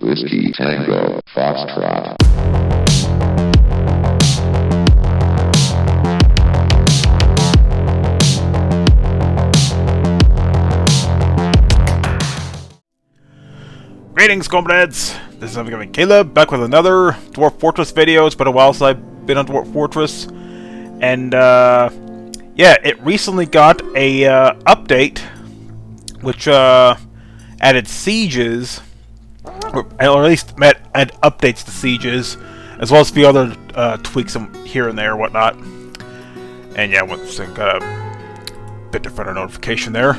Whiskey Tango Foxtrot. Greetings, comrades! This is I'm Caleb, back with another Dwarf Fortress video. It's been a while since I've been on Dwarf Fortress. And, yeah, it recently got a, update, which, added sieges, or at least add updates to sieges, as well as a few other, tweaks here and there and whatnot. And, yeah, once again, got a bit different notification there.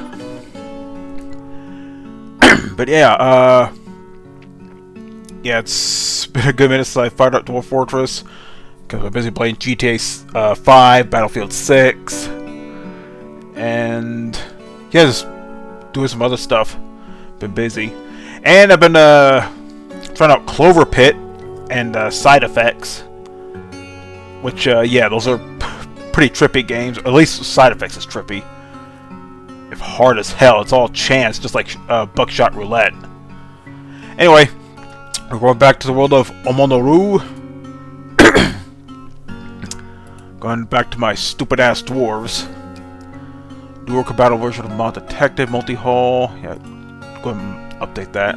But, yeah, yeah, it's been a good minute since I fired up Dwarf Fortress, because I'm busy playing GTA 5, Battlefield 6, and yeah, just doing some other stuff. Been busy. And I've been trying out Clover Pit and Side Effects, which, yeah, those are pretty trippy games. At least Side Effects is trippy. If hard as hell, it's all chance, just like Buckshot Roulette. Anyway, we're going back to the world of Omonoru. Going back to my stupid-ass dwarves. Dual battle version of Mod Detective multi-hull. Yeah, go ahead and update that.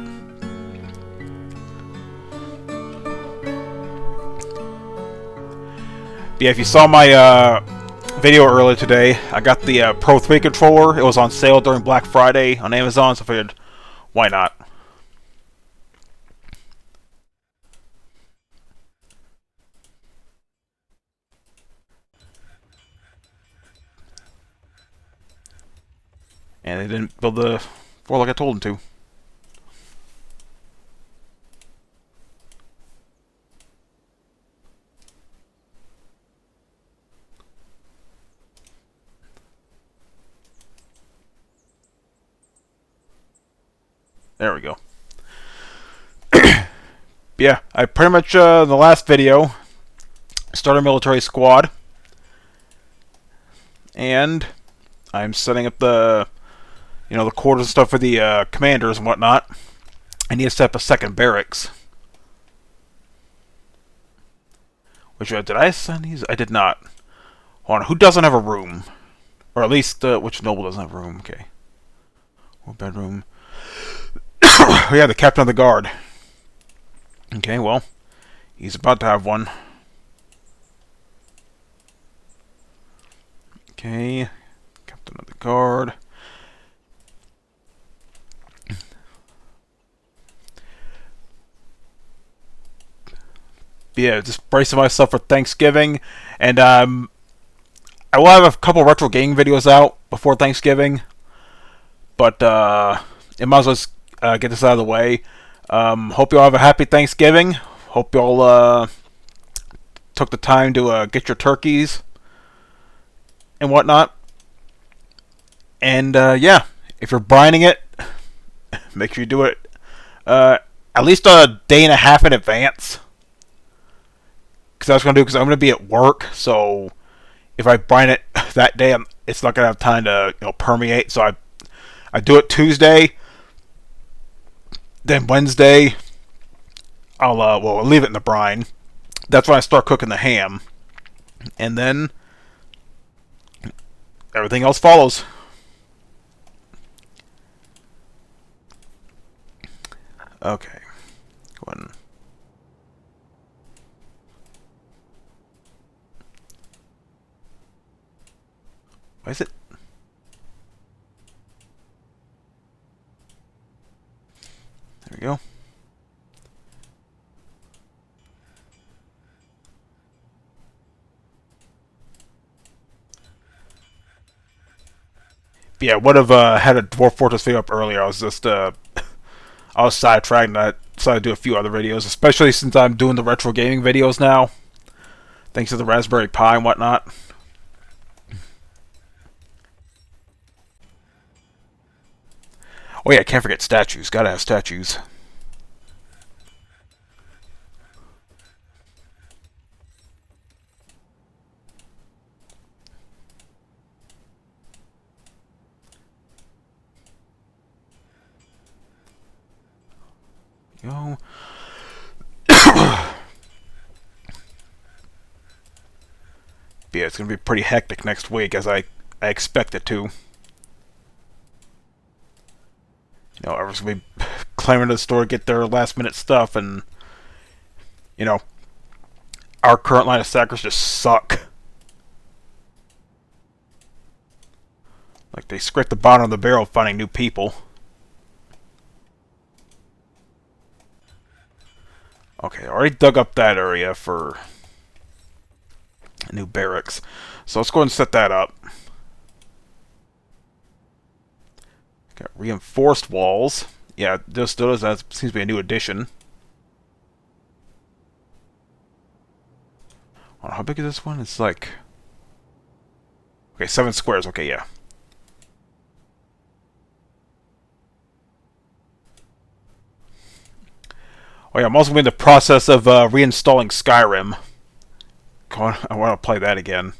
But yeah, if you saw my video earlier today, I got the Pro 3 controller. It was on sale during Black Friday on Amazon, so I figured, why not? And they didn't build the floor like I told them to. There we go. Yeah, I pretty much, in the last video, started a military squad. And I'm setting up the, you know, the quarters and stuff for the commanders and whatnot. I need to set up a second barracks. Which, did I assign these? I did not. Hold on, who doesn't have a room? Or at least, which noble doesn't have a room? Okay. Or bedroom. Yeah, the captain of the guard. Okay, well, he's about to have one. Okay, captain of the guard. Yeah, just bracing myself for Thanksgiving, and I will have a couple retro gaming videos out before Thanksgiving, but it might as well just, get this out of the way. Hope you all have a happy Thanksgiving. Hope you all took the time to get your turkeys and whatnot. And yeah, if you're brining it, make sure you do it at least a day and a half in advance. Because I was going to do, because I'm going to be at work, so if I brine it that day, it's not going to have time to, you know, permeate. So I do it Tuesday. Then Wednesday, I'll leave it in the brine. That's when I start cooking the ham. And then everything else follows. Okay. Go ahead. Why is it? There we go. But yeah, would have had a Dwarf Fortress video up earlier. I was just I was sidetracked, and I decided to do a few other videos, especially since I'm doing the retro gaming videos now, thanks to the Raspberry Pi and whatnot. Oh yeah, can't forget statues. Gotta have statues. Go. Yeah, it's going to be pretty hectic next week, as I expect it to. You know, everyone's going to be clamoring to the store to get their last-minute stuff, and, you know, our current line of stackers just suck. Like, they scrape the bottom of the barrel finding new people. Okay, I already dug up that area for a new barracks. So let's go ahead and set that up. Got reinforced walls. Yeah, just notice that seems to be a new addition. Oh, how big is this one? It's like... Okay, 7 squares. Okay, yeah. Oh yeah, I'm also in the process of reinstalling Skyrim. I want to play that again.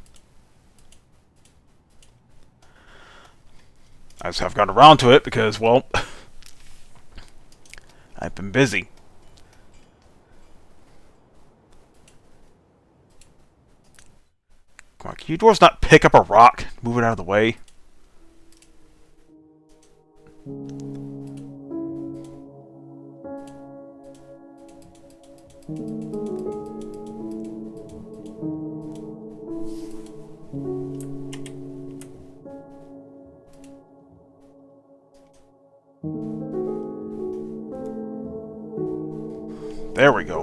I just haven't gotten around to it because, well, I've been busy. Come on, can you dwarves not pick up a rock? Move it out of the way. There we go.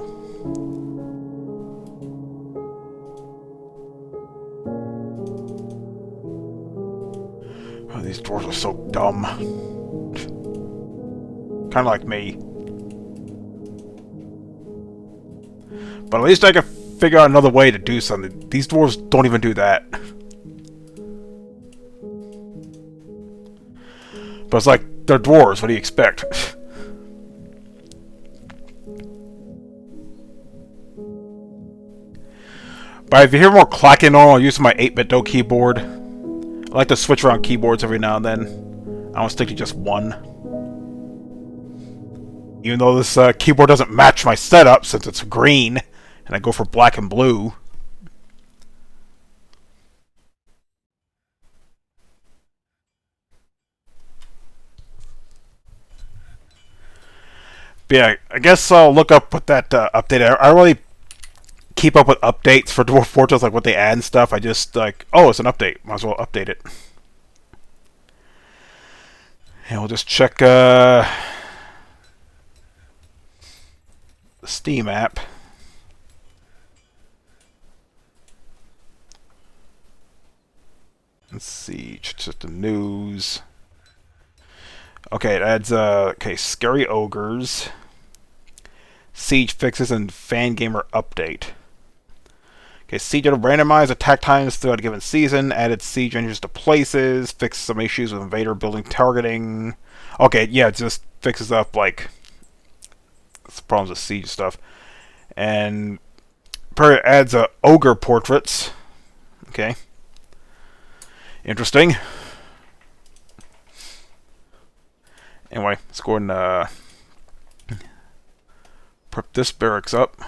Oh, these dwarves are so dumb. Kind of like me. But at least I can figure out another way to do something. These dwarves don't even do that. But it's like, they're dwarves, what do you expect? But if you hear more clacking on, I'll use my 8-bit Do keyboard. I like to switch around keyboards every now and then. I don't stick to just one. Even though this keyboard doesn't match my setup since it's green, and I go for black and blue. But yeah, I guess I'll look up what that update. I really keep up with updates for Dwarf Fortress, like what they add and stuff. I just like, oh, it's an update. Might as well update it. And we'll just check the Steam app. Let's see, just the news. Okay, it adds okay, Scary Ogres, Siege fixes, and Fan Gamer update. Okay, Siege will randomize attack times throughout a given season, added Siege engines to places, fixed some issues with invader building targeting. Okay, yeah, it just fixes up, like, problems with Siege stuff. And adds Ogre portraits. Okay. Interesting. Anyway, let's go ahead and prep this barracks up.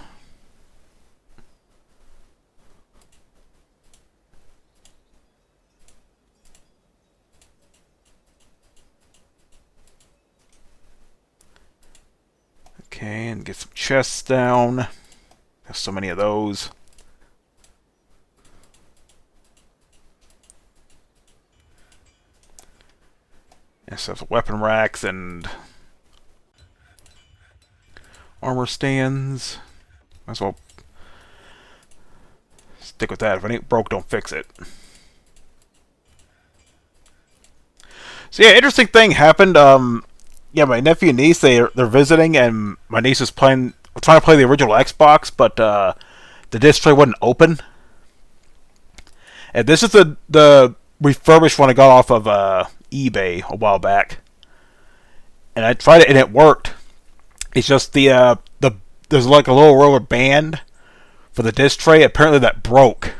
Okay, and get some chests down. There's so many of those. And so weapon racks and armor stands. Might as well stick with that. If it ain't broke, don't fix it. So yeah, interesting thing happened. Yeah, my nephew and niece, they're visiting, and my niece is trying to play the original Xbox, but the disc tray wouldn't open. And this is the refurbished one I got off of eBay a while back. And I tried it, and it worked. It's just there's like a little rubber band for the disc tray. Apparently that broke.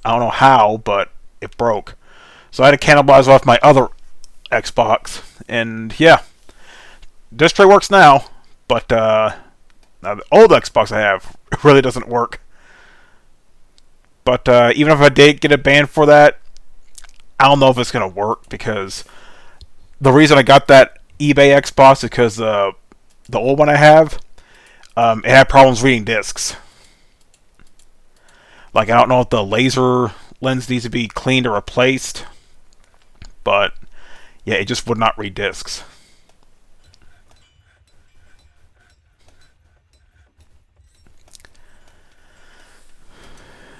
I don't know how, but it broke. So I had to cannibalize off my other Xbox, and yeah. Disc tray works now, But now the old Xbox I have really doesn't work. But even if I did get a ban for that, I don't know if it's gonna work, because the reason I got that eBay Xbox is because the old one I have, it had problems reading discs. Like, I don't know if the laser lens needs to be cleaned or replaced, but yeah, it just would not read discs.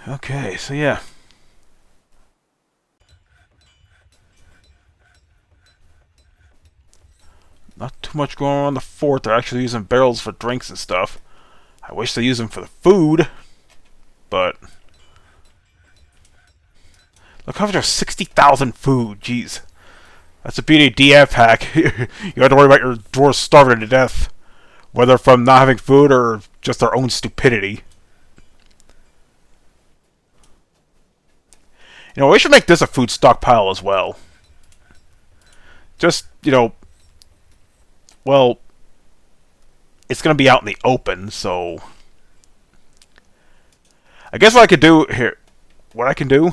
Okay, so yeah. Not too much going on the fort. They're actually using barrels for drinks and stuff. I wish they used them for the food, but look how there's 60,000 food. Jeez, that's a beauty DF hack. You have to worry about your dwarves starving to death, whether from not having food or just their own stupidity. You know, we should make this a food stockpile as well. Just, you know, well, it's going to be out in the open, so I guess what I could do here, what I can do,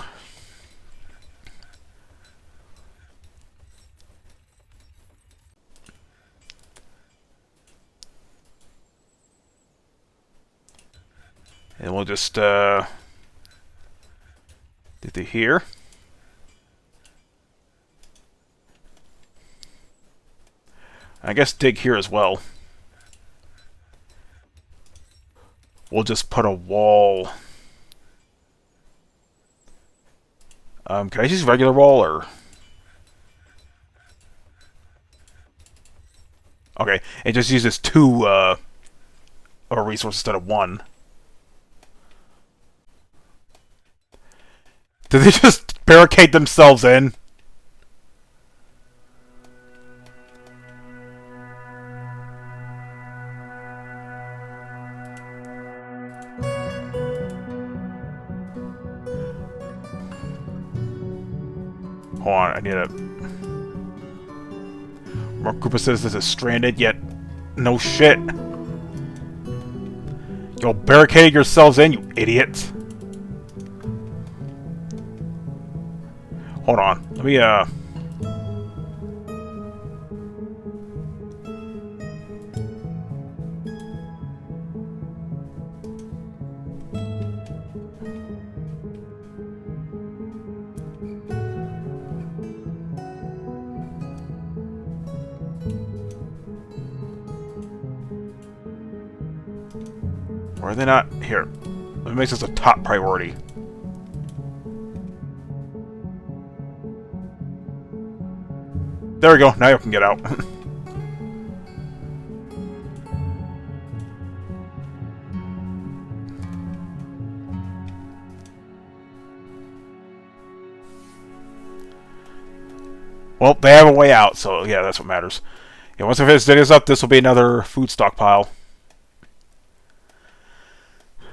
and we'll just do the here. I guess dig here as well. We'll just put a wall. Can I use regular wall or? Okay, it just uses 2 of a resource instead of 1. Did they just barricade themselves in? Hold on, I need a... Mark Cooper says this is stranded, yet no shit. Y'all barricaded yourselves in, you idiots. Hold on, let me, Why are they not here? Let me make this a top priority. There we go, now you can get out. Well, they have a way out, so yeah, that's what matters. Yeah, once I finish this up, this will be another food stockpile.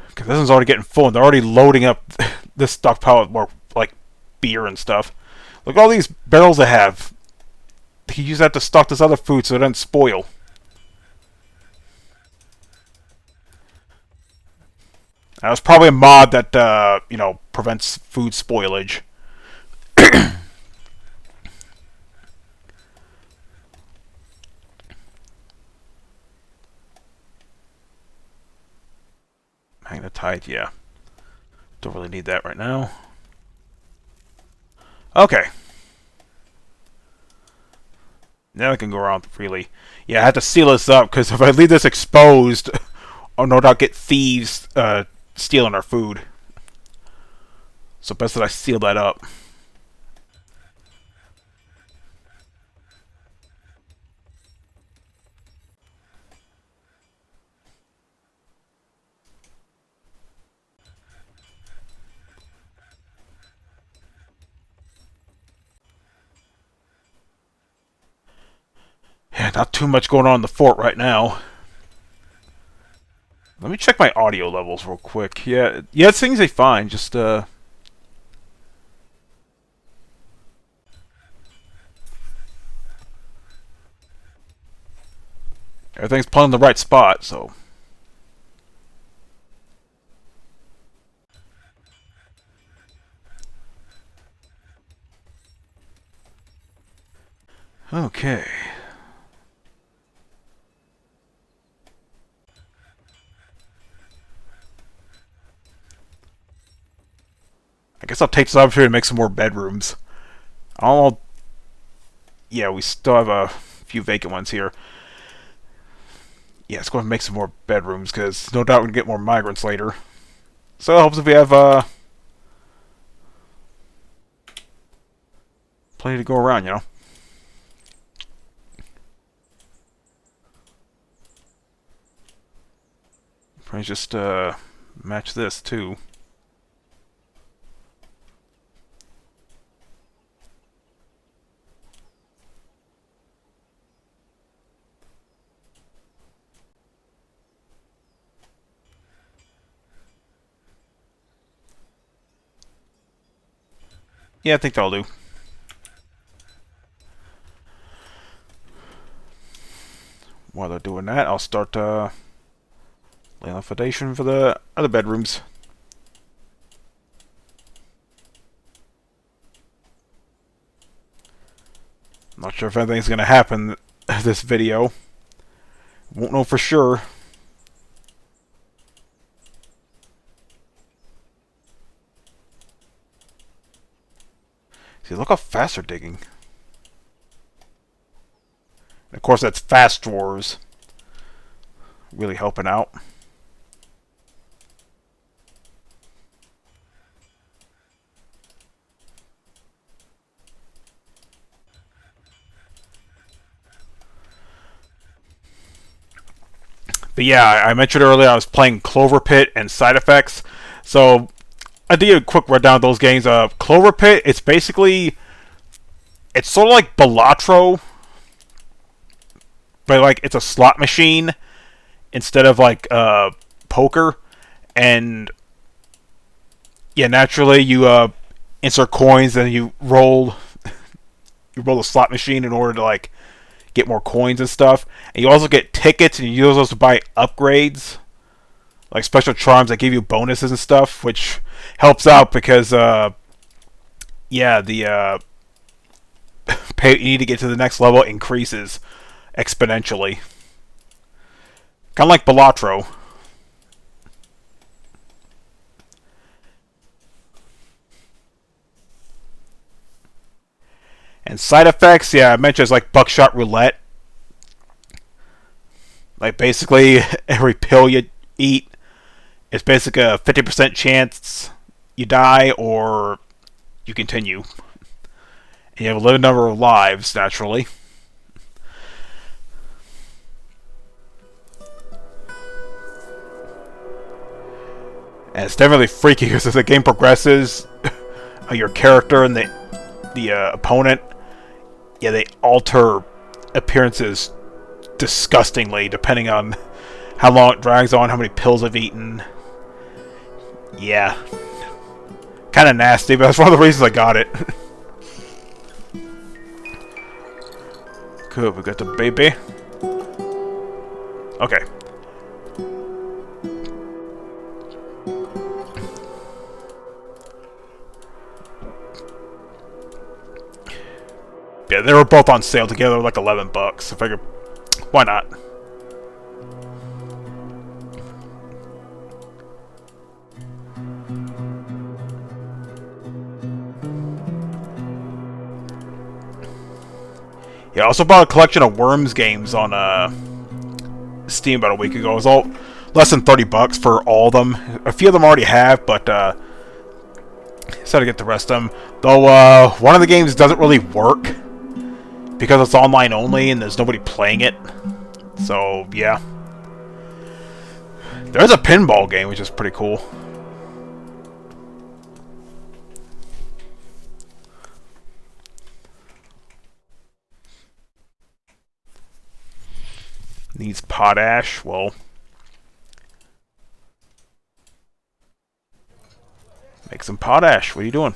Because this one's already getting full, and they're already loading up this stockpile with more, like, beer and stuff. Look at all these barrels they have. He used that to stock this other food so it doesn't spoil. That was probably a mod that, you know, prevents food spoilage. Magnetite, yeah. Don't really need that right now. Okay. Now I can go around freely. Yeah, I had to seal this up, because if I leave this exposed, I'll no doubt get thieves stealing our food. So best that I seal that up. Yeah, not too much going on in the fort right now. Let me check my audio levels real quick. Yeah, it seems they fine. Just Everything's put in the right spot, so. Okay. I guess I'll take this opportunity to make some more bedrooms. I'll... Yeah, we still have a few vacant ones here. Yeah, let's go ahead and make some more bedrooms, because no doubt we're going to get more migrants later. So it helps if we have plenty to go around, you know. Probably just match this too. Yeah, I think that'll do. While they're doing that, I'll start laying the foundation for the other bedrooms. Not sure if anything's going to happen this video. Won't know for sure. See, look how fast they're digging. And of course, that's fast drawers. Really helping out. But yeah, I mentioned earlier I was playing Clover Pit and Side Effects. So I did a quick rundown of those games. Clover Pit, it's basically... It's sort of like Balatro, but like it's a slot machine instead of like poker. And yeah, naturally you insert coins and you roll the slot machine in order to like get more coins and stuff. And you also get tickets, and you use those to buy upgrades, like special charms that give you bonuses and stuff, which helps out because yeah, the pay you need to get to the next level increases exponentially. Kind of like Balatro. And side effects, yeah, I mentioned it's like buckshot roulette. Like basically every pill you eat, it's basically a 50% chance you die or you continue. And you have a limited number of lives, naturally. And it's definitely freaky because as the game progresses, your character and the opponent, yeah, they alter appearances disgustingly depending on how long it drags on, how many pills I've eaten. Yeah. Kind of nasty, but that's one of the reasons I got it. Good, we got the baby. Okay. Yeah, they were both on sale together, like $11. I figured, why not? Yeah, I also bought a collection of Worms games on Steam about a week ago. It was all less than $30 for all of them. A few of them I already have, but so to get the rest of them. Though one of the games doesn't really work because it's online only and there's nobody playing it. So yeah, there's a pinball game which is pretty cool. Needs potash. Well, make some potash. What are you doing?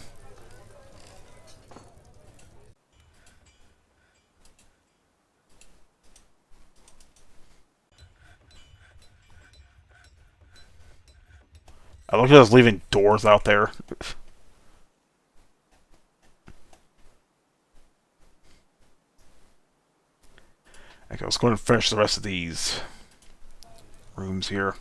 I look at us leaving doors out there. Okay, let's go ahead and finish the rest of these rooms here.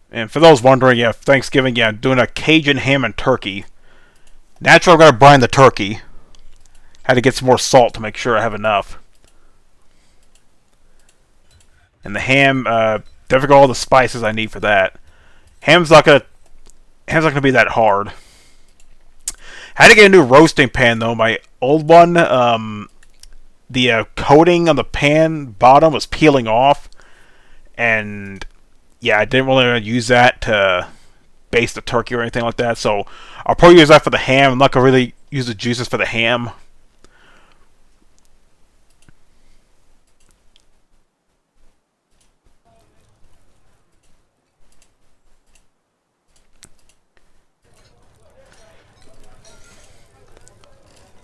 And for those wondering, yeah, Thanksgiving, yeah, I'm doing a Cajun ham and turkey. Naturally, I'm going to brine the turkey. Had to get some more salt to make sure I have enough. And the ham, definitely got all the spices I need for that. Ham's not gonna be that hard. Had to get a new roasting pan though. My old one, the coating on the pan bottom was peeling off, and yeah, I didn't really use that to baste the turkey or anything like that. So I'll probably use that for the ham. I'm not gonna really use the juices for the ham.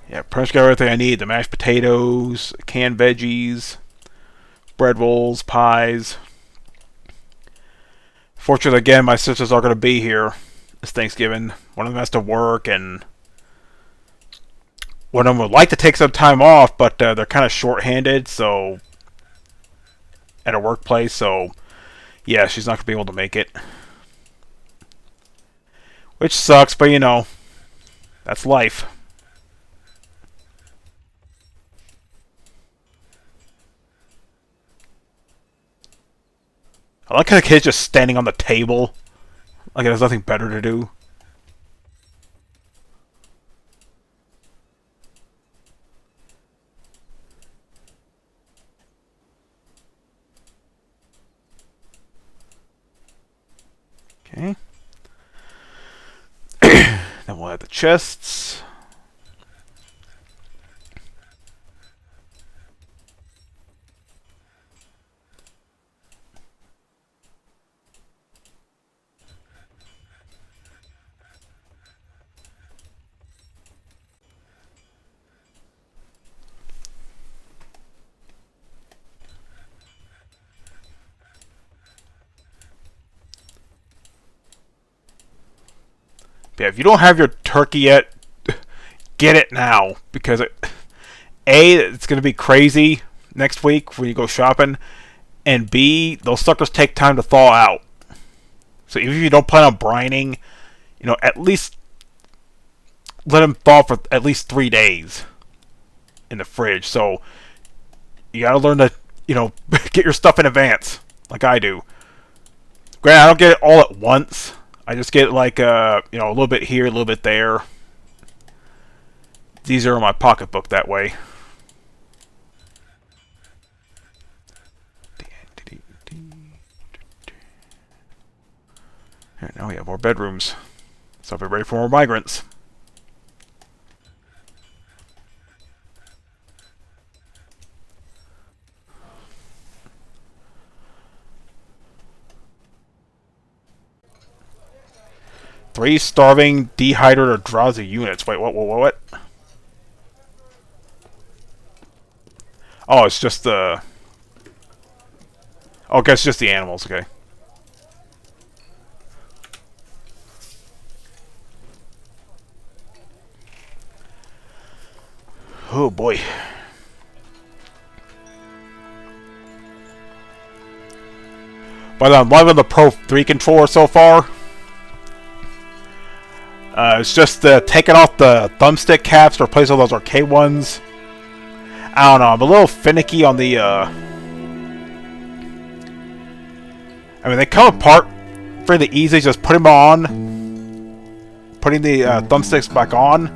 Yeah, pretty much got everything I need. The mashed potatoes, canned veggies, bread rolls, pies. Fortunately, again, my sisters are going to be here this Thanksgiving. One of them has to work, and one of them would like to take some time off, but they're kind of short-handed, so at her workplace, so yeah, she's not going to be able to make it. Which sucks, but you know, that's life. I like how the kid's just standing on the table. Like it has nothing better to do. Okay. Then we'll add the chests. Yeah, if you don't have your turkey yet, get it now, because it's going to be crazy next week when you go shopping, and B, those suckers take time to thaw out. So even if you don't plan on brining, you know, at least let them thaw for at least 3 days in the fridge. So you got to learn to, you know, get your stuff in advance, like I do. Granted, I don't get it all at once. I just get like you know, a little bit here, a little bit there. It's easier in my pocketbook that way. Here, now we have more bedrooms. So we're ready for more migrants. Three starving, dehydrated, or drowsy units. Wait, what? Oh, it's just the... Oh, I guess it's just the animals, okay. Oh, boy. But I'm loving the Pro 3 controller so far. It's just taking off the thumbstick caps to replace all those arcade ones. I don't know, I'm a little finicky on the, I mean, they come apart fairly easy, just put them on. Putting the thumbsticks back on,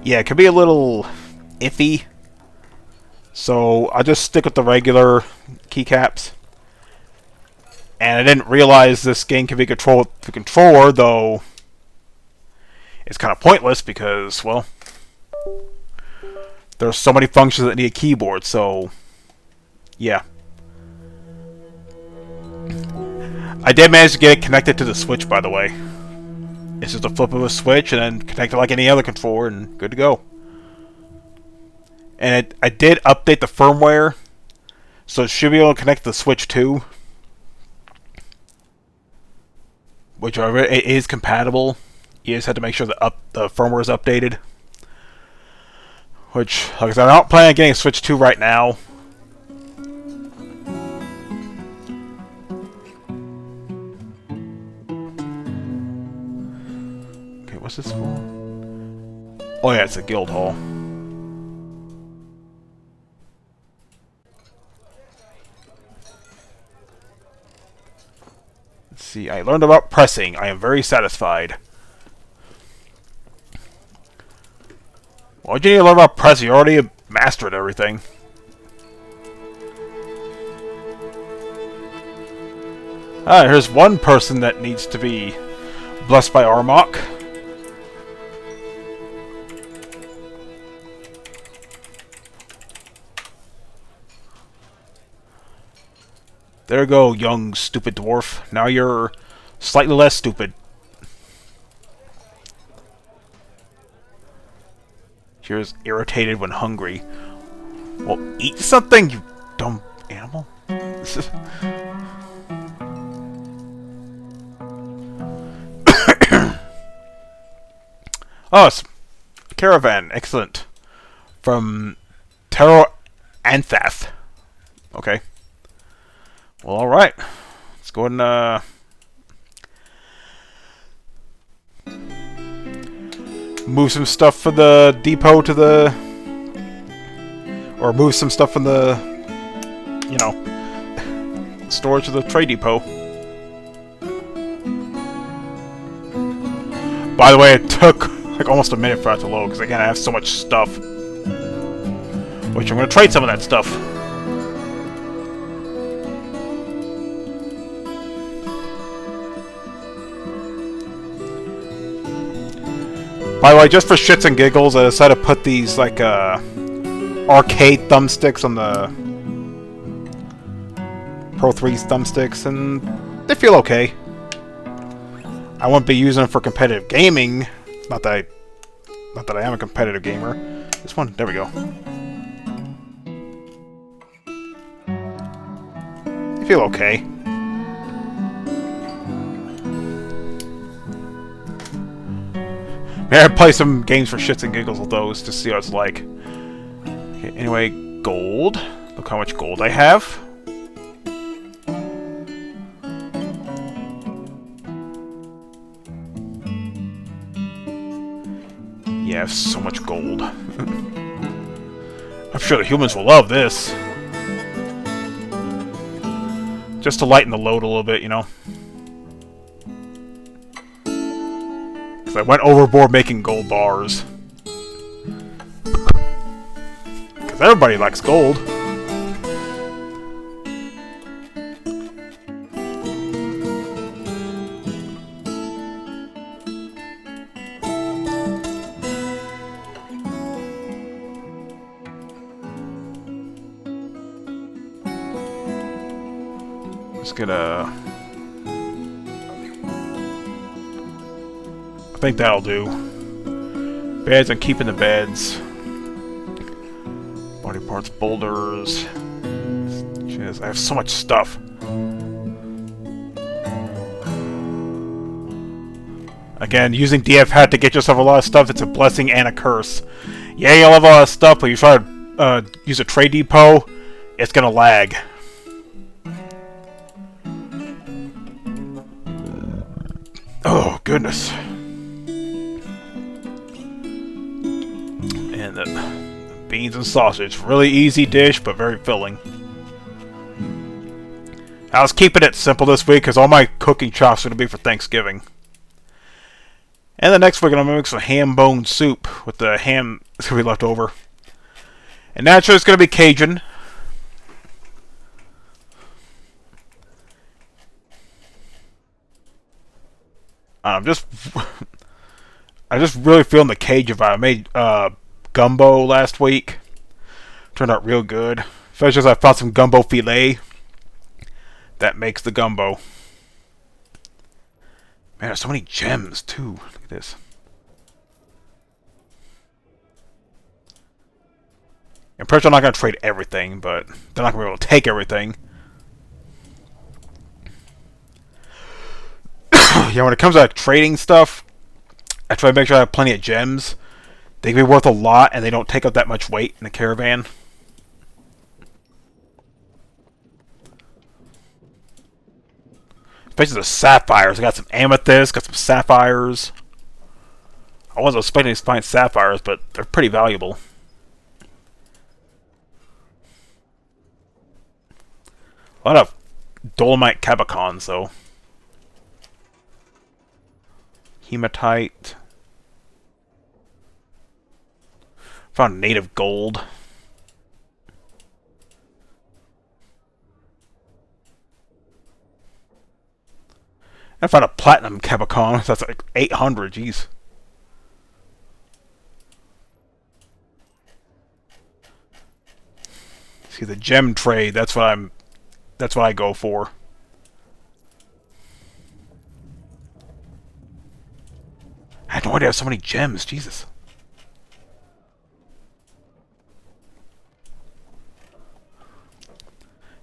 yeah, it can be a little iffy. So I just stick with the regular keycaps. And I didn't realize this game can be controlled with the controller, though it's kind of pointless because, well, there's so many functions that need a keyboard, so yeah. I did manage to get it connected to the Switch, by the way. It's just a flip of a switch and then connect it like any other controller and good to go. And I did update the firmware, so it should be able to connect the Switch too, which it is compatible. You just have to make sure the firmware is updated. Which, like I said, I'm not planning on getting a Switch 2 right now. Okay, what's this for? Oh yeah, it's a guild hall. Let's see, I learned about pressing. I am very satisfied. Why'd you need to learn about pressing? You already mastered everything. Ah, here's one person that needs to be blessed by Armok. There you go, young, stupid dwarf. Now you're slightly less stupid. You're irritated when hungry. Well, eat something, you dumb animal. Oh, it's a caravan. Excellent. From Antaeus. Okay. Well, alright. Let's go ahead and move some stuff for the depot to the... Or move some stuff from the... You know... storage to the trade depot. By the way, it took like almost a minute for that to load, because again, I have so much stuff. Which I'm going to trade some of that stuff. By the way, just for shits and giggles, I decided to put these, like, arcade thumbsticks on the Pro 3's thumbsticks, and they feel okay. I won't be using them for competitive gaming. Not that I am a competitive gamer. This one, there we go. They feel okay. Maybe I play some games for shits and giggles with those to see what it's like. Okay, anyway, gold. Look how much gold I have. Yeah, I have so much gold. I'm sure the humans will love this. Just to lighten the load a little bit, you know. I went overboard making gold bars. Because everybody likes gold. Let's get a... I think that'll do. Beds, I'm keeping the beds. Body parts, boulders. Jeez, I have so much stuff. Again, using DF-Hat to get yourself a lot of stuff, it's a blessing and a curse. Yeah, you'll have a lot of stuff, but you try to use a trade depot, it's gonna lag. Oh, goodness. And the beans and sausage. Really easy dish, but very filling. I was keeping it simple this week because all my cooking chops are going to be for Thanksgiving. And the next week I'm going to make some ham bone soup with the ham that's going to be left over. And naturally it's going to be Cajun. I'm just really feeling the Cajun vibe. I made gumbo last week. Turned out real good. Especially as I found some gumbo filet. That makes the gumbo. Man, there's so many gems, too. Look at this. I'm pretty sure I'm not going to trade everything, but they're not going to be able to take everything. Yeah, when it comes to trading stuff, I try to make sure I have plenty of gems. They can be worth a lot, and they don't take up that much weight in the caravan. Especially the sapphires. I got some amethyst, got some sapphires. I wasn't expecting to find sapphires, but they're pretty valuable. A lot of dolomite cabicons, though. Hematite. Found native gold. I found a platinum cabicon. That's like 800. Jeez. See, the gem trade. That's what I go for. I had no idea I have so many gems. Jesus.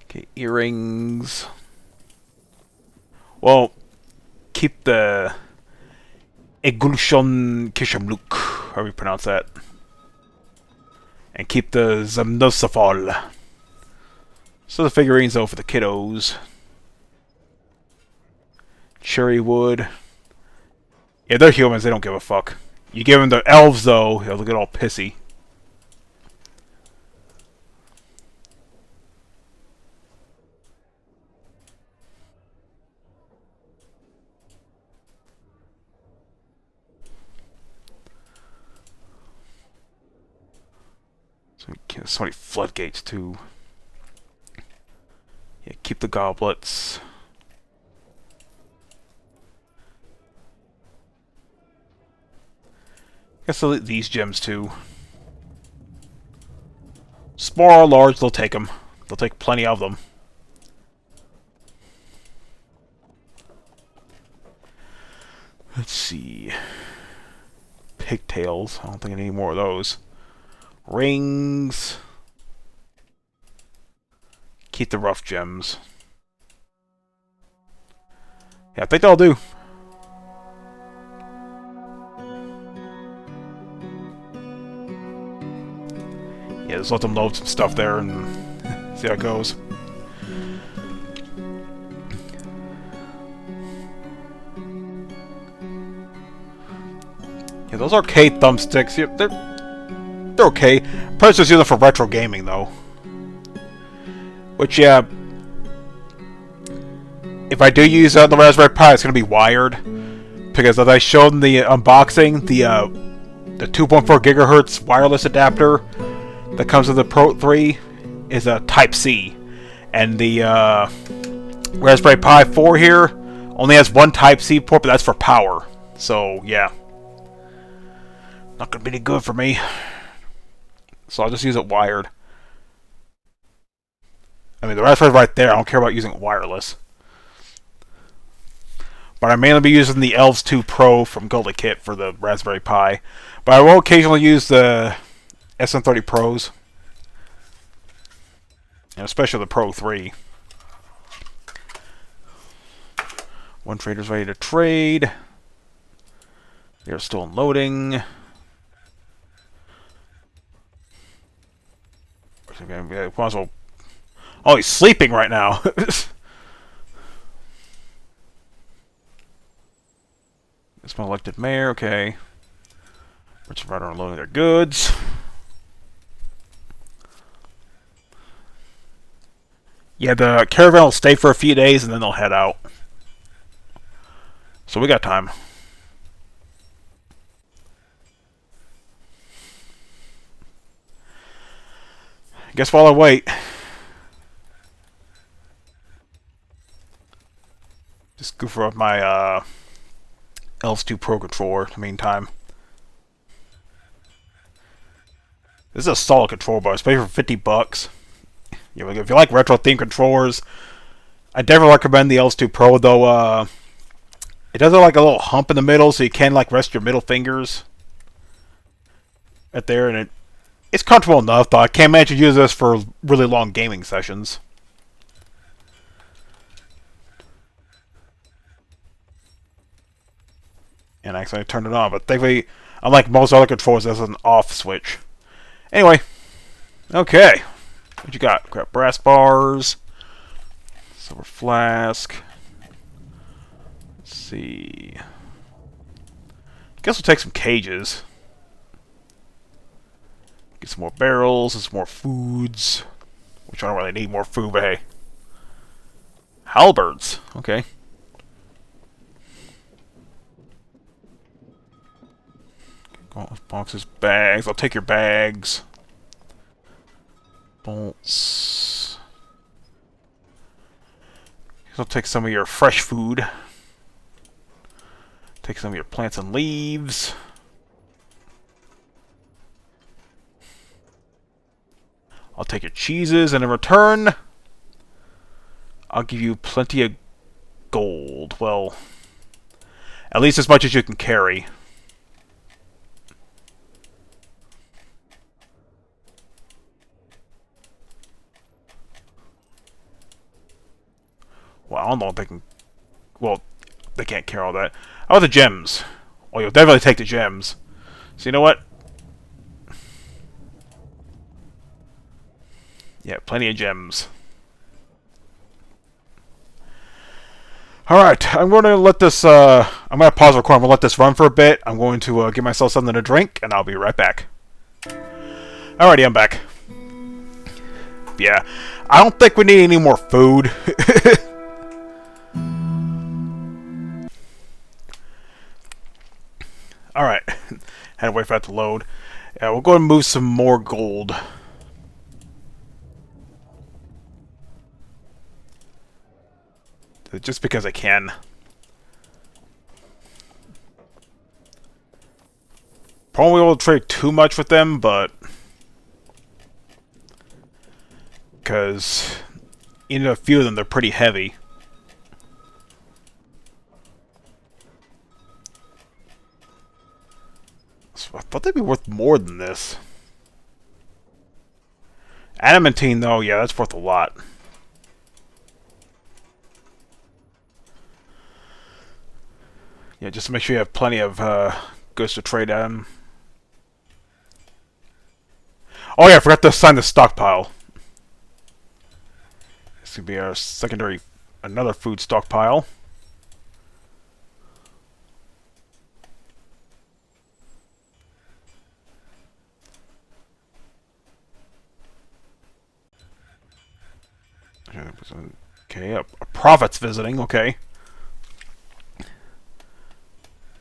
Okay, earrings. Well, keep the Egulshon Kishamluk, however you pronounce that. And keep the Zamnosafal. So the figurines, though, for the kiddos. Cherry wood. Yeah, they're humans, they don't give a fuck. You give them the elves, though, they'll get all pissy. So many floodgates, too. Yeah, keep the goblets. Guess I'll eat these gems, too. Small or large, they'll take them. They'll take plenty of them. Let's see. Pigtails. I don't think I need any more of those. Rings. Keep the rough gems. Yeah, I think that'll do. Yeah, just let them load some stuff there and see how it goes. Yeah, those arcade thumbsticks, yeah, they're okay. Probably just use them for retro gaming, though. Which, yeah, if I do use the Raspberry Pi, it's going to be wired. Because as I showed in the unboxing, the 2.4 gigahertz wireless adapter that comes with the Pro 3 is a Type-C. And the Raspberry Pi 4 here only has one Type-C port, but that's for power. So, yeah. Not going to be any good for me. So I'll just use it wired. I mean, the Raspberry's right there. I don't care about using it wireless. But I mainly be using the Elves 2 Pro from Golden Kit for the Raspberry Pi. But I will occasionally use the SM30 Pros. And especially the Pro 3. One trader's ready to trade. They're still unloading. Might as well. Oh, he's sleeping right now. It's my elected mayor. Okay. Richard Rider unloading their goods. Yeah, the caravan will stay for a few days and then they'll head out. So we got time. Guess while I wait, just goof up my Elves 2 Pro controller in the meantime. This is a solid controller, but especially for 50 bucks. You know, if you like retro themed controllers, I definitely recommend the Elves 2 Pro. Though It does have like a little hump in the middle, so you can like rest your middle fingers right there, and it's comfortable enough. Though I can't imagine use this for really long gaming sessions. And I accidentally turned it on, but thankfully, unlike most other controllers, there's an off switch. Anyway, okay. What you got? Got brass bars, silver flask. Let's see. Guess we'll take some cages. Get some more barrels and some more foods. Which I don't really need more food, but hey. Halberds. Okay. Boxes, bags. I'll take your bags. Bolts. I'll take some of your fresh food. Take some of your plants and leaves. I'll take your cheeses, and in return, I'll give you plenty of gold. Well, at least as much as you can carry. Well, I don't know if they can... Well, they can't carry all that. How about the gems? Oh, you'll definitely take the gems. So you know what? Yeah, plenty of gems. Alright, I'm going to let this... I'm going to pause the recording. I'm going to let this run for a bit. I'm going to give myself something to drink, and I'll be right back. Alrighty, I'm back. Yeah, I don't think we need any more food. Alright, had to wait for that to load. Yeah, we'll go and move some more gold. Just because I can. Probably won't trade too much with them, but... Because... in a few of them, they're pretty heavy. I thought they'd be worth more than this. Adamantine, though, yeah, that's worth a lot. Yeah, just to make sure you have plenty of goods to trade at them. Oh yeah, I forgot to assign the stockpile. This could be our secondary, another food stockpile. Okay, a prophet's visiting, okay.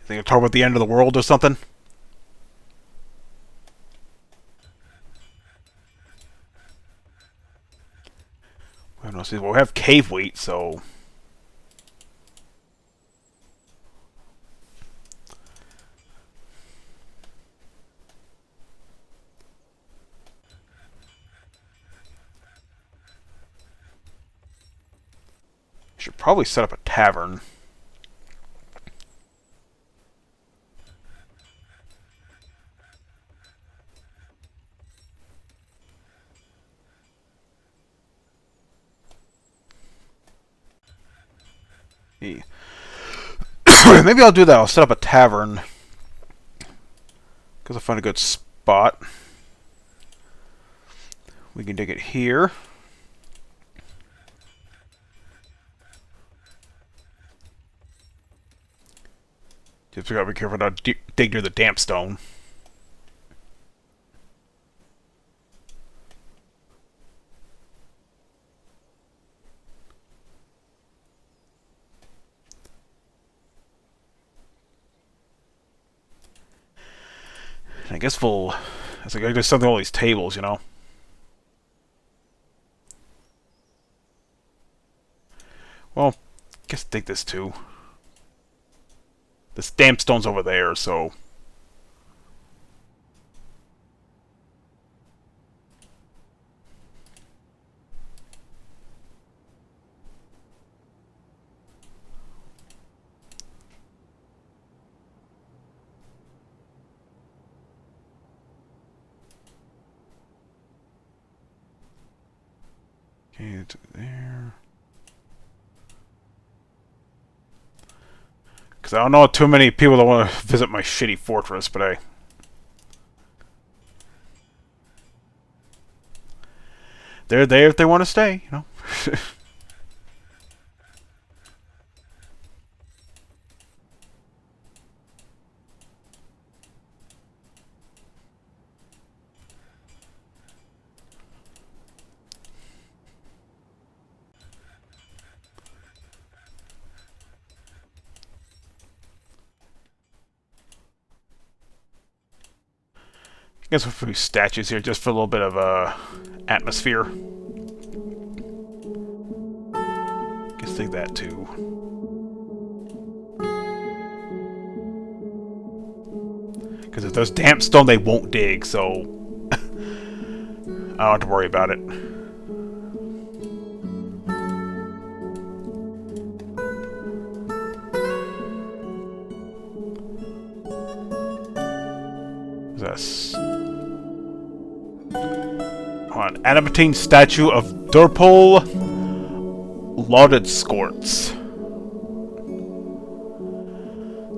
Think you're talking about the end of the world or something? I don't know, see, well, we have cave wheat, so... should probably set up a tavern. Maybe I'll do that. I'll set up a tavern. Because I'll find a good spot. We can dig it here. Just gotta be careful not to dig near the damp stone. I guess we'll... It's like I just something on all these tables, you know? Well, I guess take this too. The damp stone's over there, so... Okay, it's there. Because I don't know too many people that want to visit my shitty fortress, but hey. They're there if they want to stay, you know. I guess we'll put statues here just for a little bit of atmosphere. Guess dig that too. Because if there's damp stone, they won't dig, so I don't have to worry about it. What's this? An adamantine statue of Deepcool lauded scorts.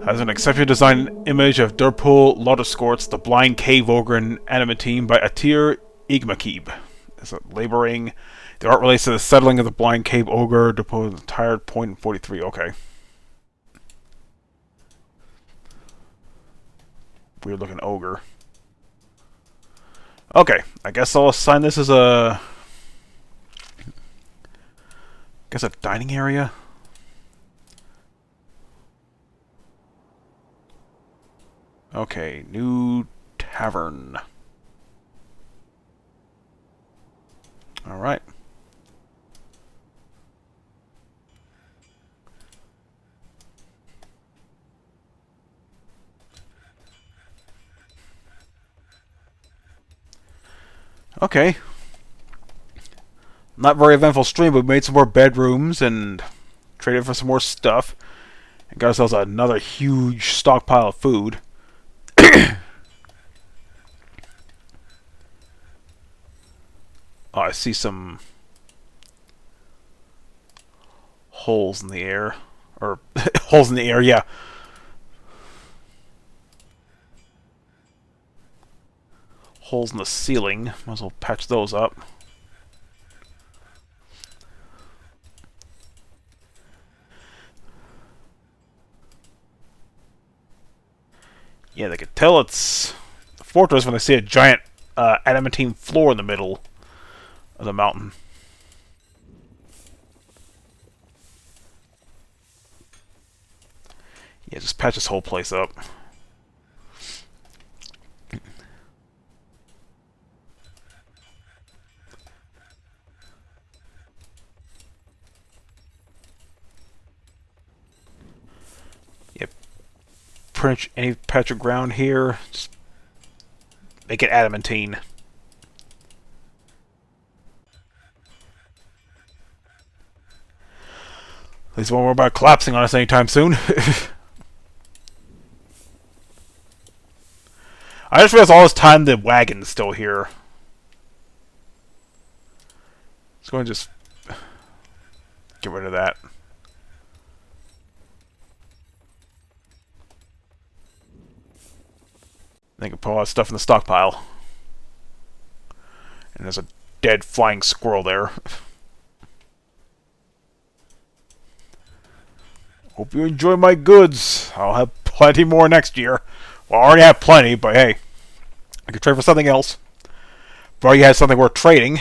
Has an exceptionally designed image of Deepcool lauded scorts, the blind cave ogre in adamantine by Atir Igmakib. Is it laboring? The art relates to the settling of the blind cave ogre. Deepcool tired point in 43. Okay. Weird looking ogre. Okay, I guess I'll assign this as a... a dining area? Okay, new tavern. Alright. Okay. Not very eventful stream, but we made some more bedrooms and traded for some more stuff. And got ourselves another huge stockpile of food. Oh, I see some holes in the air. Or, holes in the air, yeah. Holes in the ceiling. Might as well patch those up. Yeah, they could tell it's a fortress when they see a giant adamantine floor in the middle of the mountain. Yeah, just patch this whole place up. Yep. Print any patch of ground here. Just make it adamantine. At least we won't worry about collapsing on us anytime soon. I just realized all this time the wagon's still here. Let's go and just get rid of that. I can put all that stuff in the stockpile. And there's a dead flying squirrel there. Hope you enjoy my goods. I'll have plenty more next year. Well, I already have plenty, but hey, I could trade for something else. I've already had something worth trading.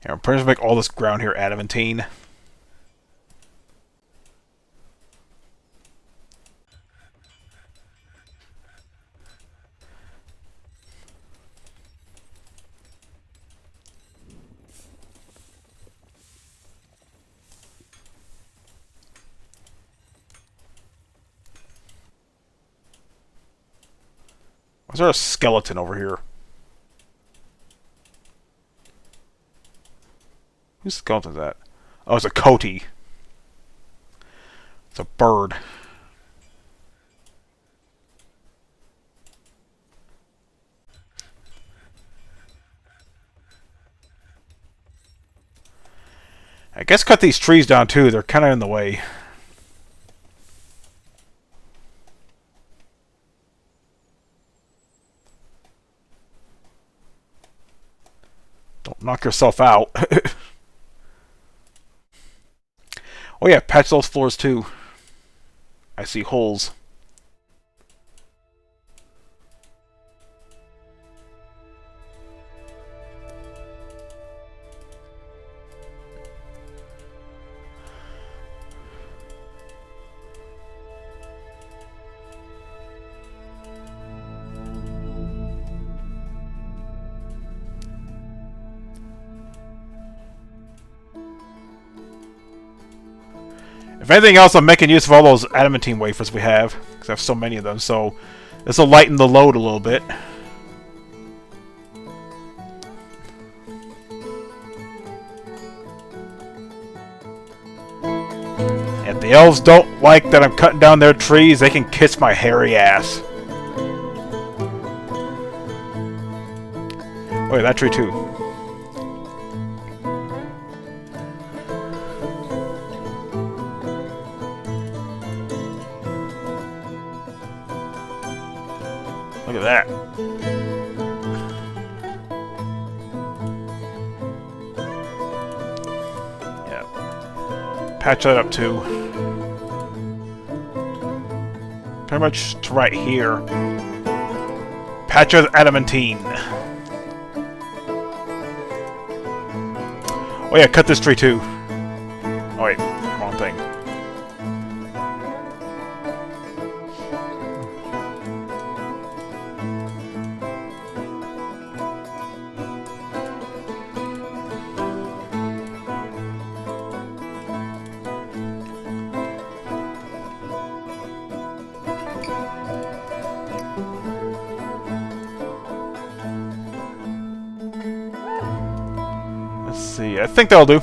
Here, I'm pretty much make all this ground here adamantine. Is there a skeleton over here? Whose skeleton is that? Oh, it's a Coty. It's a bird. I guess cut these trees down too. They're kind of in the way. Don't knock yourself out. Oh yeah, patch those floors too. I see holes. If anything else, I'm making use of all those adamantine wafers we have, because I have so many of them, so this will lighten the load a little bit. If the elves don't like that I'm cutting down their trees, they can kiss my hairy ass. Oh yeah, that tree too. Look at that. Yeah. Patch that up too. Pretty much to right here. Patch with adamantine. Oh yeah, cut this tree too. Oh wait, wrong thing. Let's see, I think that'll do.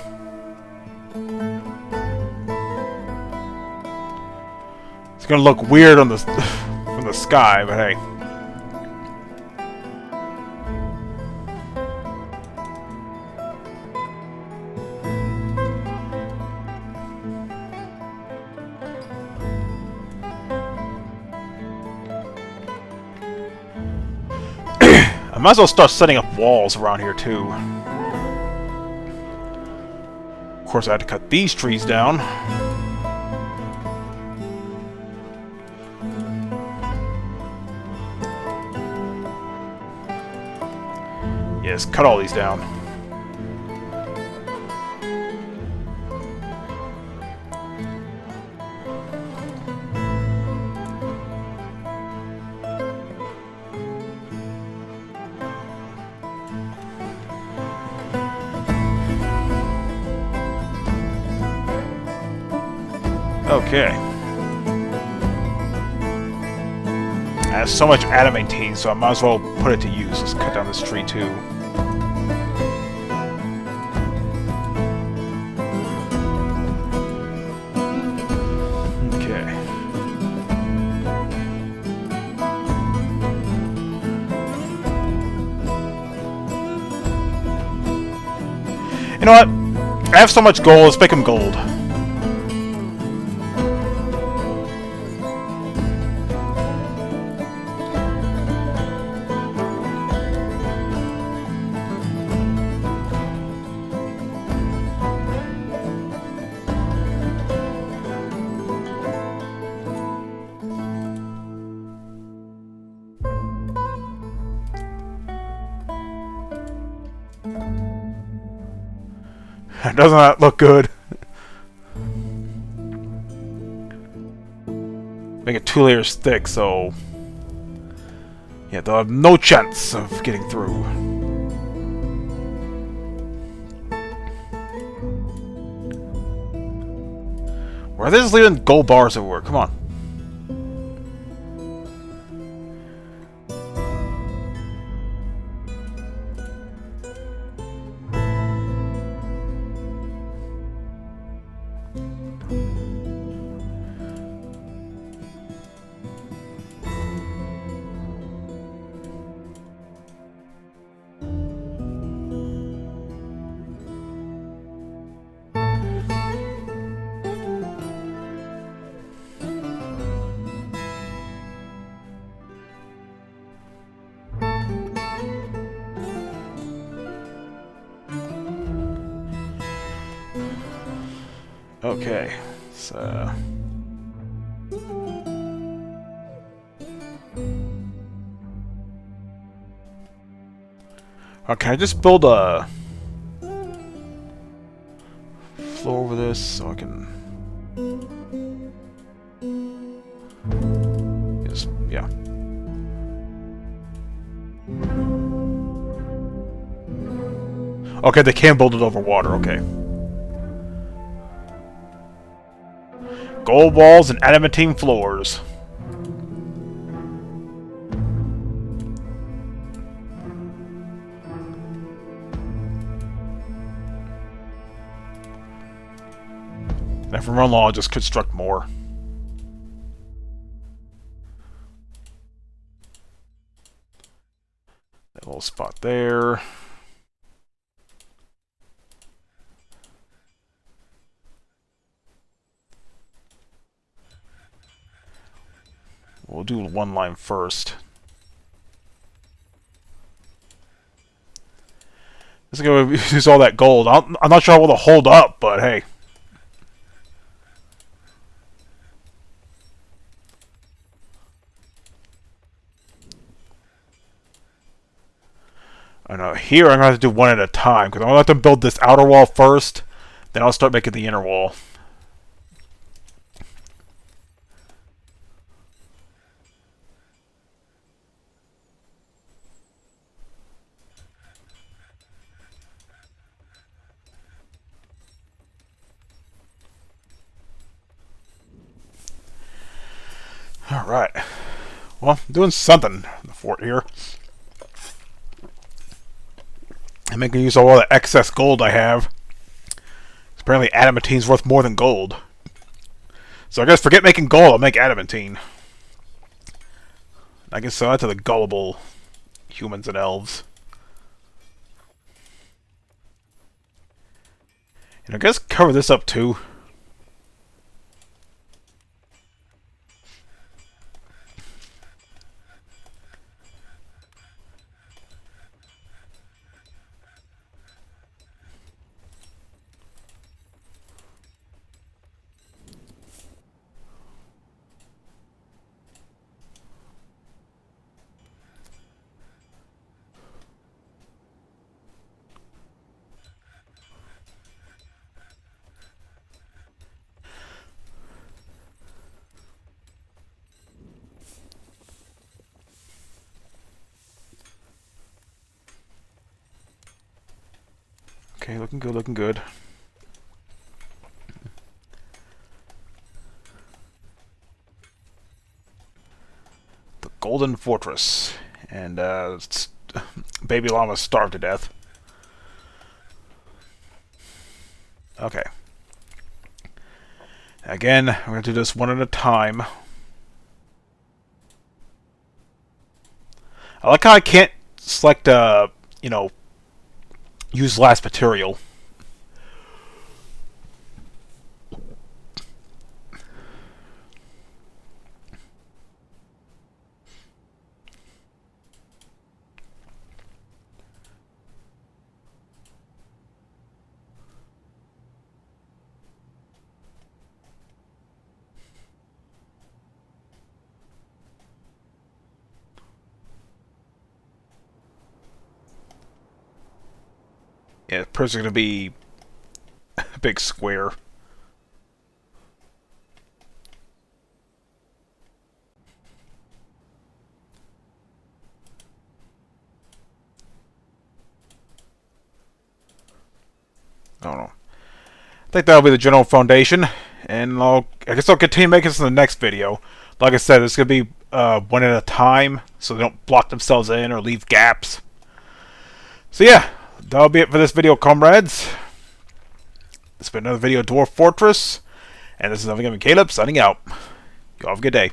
It's gonna look weird on the from the sky, but hey. I might as well start setting up walls around here too. Of course, I had to cut these trees down. Yes, cut all these down. Okay. I have so much adamantine, so I might as well put it to use. Let's cut down this tree too. Okay. You know what? I have so much gold, let's make them gold. Doesn't that look good? Make it 2 layers thick, so yeah, they'll have no chance of getting through. Why are they just leaving gold bars everywhere? Come on. Okay, so... Okay, I just build a floor over this so I can just, yeah. Okay, they can build it over water, okay. Gold walls and adamantine floors. And from run law, I'll just construct more. That little spot there. We'll do one line first. This is going to use all that gold. I'm not sure how well to hold up, but hey. I know. Here, I'm going to have to do one at a time, because I'm going to have to build this outer wall first, then I'll start making the inner wall. Alright. Well, I'm doing something in the fort here. I'm making use of all the excess gold I have. Apparently adamantine's worth more than gold. So I guess forget making gold, I'll make adamantine. I can sell that to the gullible humans and elves. And I guess cover this up too. Okay, looking good, looking good. The Golden Fortress. And, Baby Llama's starved to death. Okay. Again, we're going to do this one at a time. I like how I can't select, you know, use last material. Yeah, it's going to be a big square. I don't know. I think that'll be the general foundation, and I guess I'll continue making this in the next video. Like I said, it's going to be one at a time, so they don't block themselves in or leave gaps. So yeah. That'll be it for this video, comrades. This has been another video of Dwarf Fortress, and this is Caleb signing out. You all have a good day.